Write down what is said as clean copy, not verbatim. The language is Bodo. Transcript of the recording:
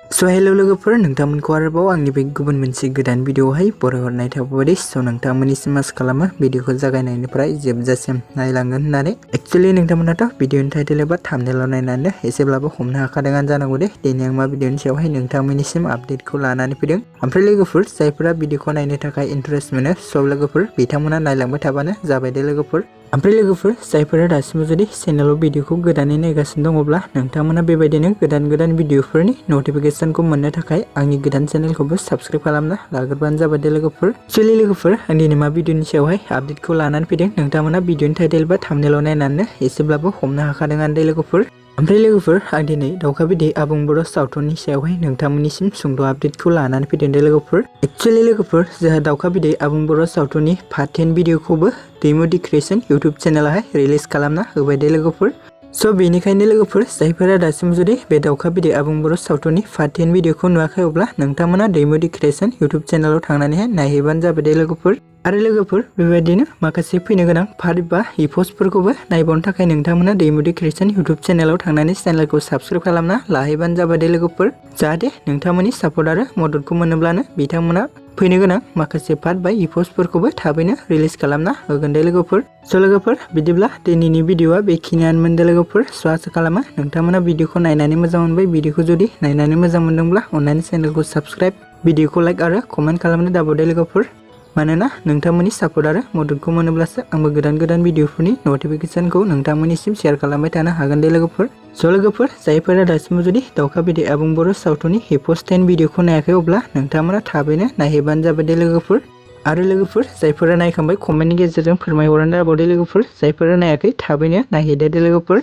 हेलो लोगोफोर नोंथांमोनखौ आरोबाव आंनि बे गुबुन मोनसे गोदान भिडिअआवहाय बरायहरनाय थाबाय। नोंथांमोननिसिम आसा खालामो भिडिअखौ जागायनायनिफ्राय जोबजासिम नायलांगोन होननानै। एक्चुअली नोंथांमोनाथ' भिडिअनि टाइटेल एबा थाम्बनेलाव नायनानै एसेब्लाबो हमनो हाखादोंआनो जानांगौ दे दिनै आं मा भिडिअनि सायावहाय नोंथांमोननिसिम आपडेटखौ लानानै फैदों। ओमफ्राय लोगोफोर जायफोरा भिडिअखौ नायनो थाखाय इन्टारेस्ट मोनो लोगोफोर बिथांमोना नायलांबाय थाबानो जाबाय दे लोगोफोर। ओमफ्राय लोगोफोर जायफोरा दासिमबो जुदि चेनेलाव भिडिअखौ गोदानै नायगासिनो दङब्ला नोंथांमोना बेबायदिनो गोदान भिडिअफोरनि नटिफिकेशनखौ मोननो थाखाय आंनि गोदान चेनेलखौबो साबस्क्राइब खालामना लाग्रोबानो जाबाय दे लोगोफोर। एक्चुअली लोगोफोर आं दिनै मा भिडिअनि सायावहाय आपडेटखौ लानानै फैदों नोंथांमोना भिडिअनि टाइटेल बा थाम्बनेलाव नायनानै एसेब्लाबो हमनो हाखादोंआनो दे लोगोफोर। ओमफ्राय लोगोफोर आं दिनै दाउखा बिदै आबुं बर' सावथुननि सायावहाय नोंथांमोननिसिम सुंद' आपडेटखौ लानानै फैदों दे लोगोफोर। एक्चुअली लोगोफोर जोंहा दाउखा बिदै आबुं बर' सावथुननि पार्ट 10 भिडिअखौबो दैमु दि क्रिएशन इउटुब चेनेलावहाय रिलिज खालामना होबाय दे लोगोफोर। बेनिखायनो लोगोफोर जायफोरा दासिम जुदि बे दाउखा बिदै आबुं बर' सावथुननि पार्ट 10 भिडिअखौ नुवाखै अब्ला नोंथांमोना दैमु दि क्रिएशन इउटुब चेनेलाव थांनानैहाय नायहैबानो जाबाय दे लोगोफोर। आरो लोगोफोर बेबायदिनो माखासे फैनो गोनां पार्ट बा इप'स्टफोरखौबो नायबावनो थाखाय नोंथांमोना दैमु दि क्रिएशन इउटुब चेनेलाव थांनानै चेनेलखौ साबस्क्राइब खालामना लाहैबानो जाबाय दे लोगोफोर। जाहाथे नोंथांमोननि सापर्ट आरो मददखौ मोनोब्लानो बिथांमोना फैनो गोनां माखासे पार्ट बा इप'स्टफोरखौबो थाबैनो रिलिज खालामना होगोन दे लोगोफोर। लोगोफोर बिदिब्ला दिनैनि भिडिअआ बेखिनियानोमोन दे लोगोफोर। आसा खालामो नोंथांमोना भिडिअखौ नायनानै मोजां मोनबाय। भिडिअखौ जुदि नायनानै मोजां मोनदोंब्ला अननानै चेनेलखौ साबस्क्राइब भिडिअखौ लाइक आरो कमेन्ट खालामनो दाबाव दे लोगोफोर। मानोना नोंथांमोननि सापर्ट आरो मददखौ मोनोब्लासो आंबो गोदान भिडिअफोरनि नटिफिकेशनखौ नोंथांमोननिसिम शेयार खालामबाय थानो हागोन दे लोगोफोर। लोगोफोर जायफोरा दासिमबो जुदि दाउखा बिदै आबुं बर' सावथुननि इप'स्ट 10 भिडिअखौ नायाखै अब्ला नोंथांमोना थाबैनो नायहैबानो जाबाय दे लोगोफोर। आरो लोगोफोर जायफोरा नायखांबाय कमेन्टनि गेजेरजों फोरमायहरनो दाबाव दे लोगोफोर। जायफोरा नायाखै थाबैनो नायहैदो दे लोगोफोर।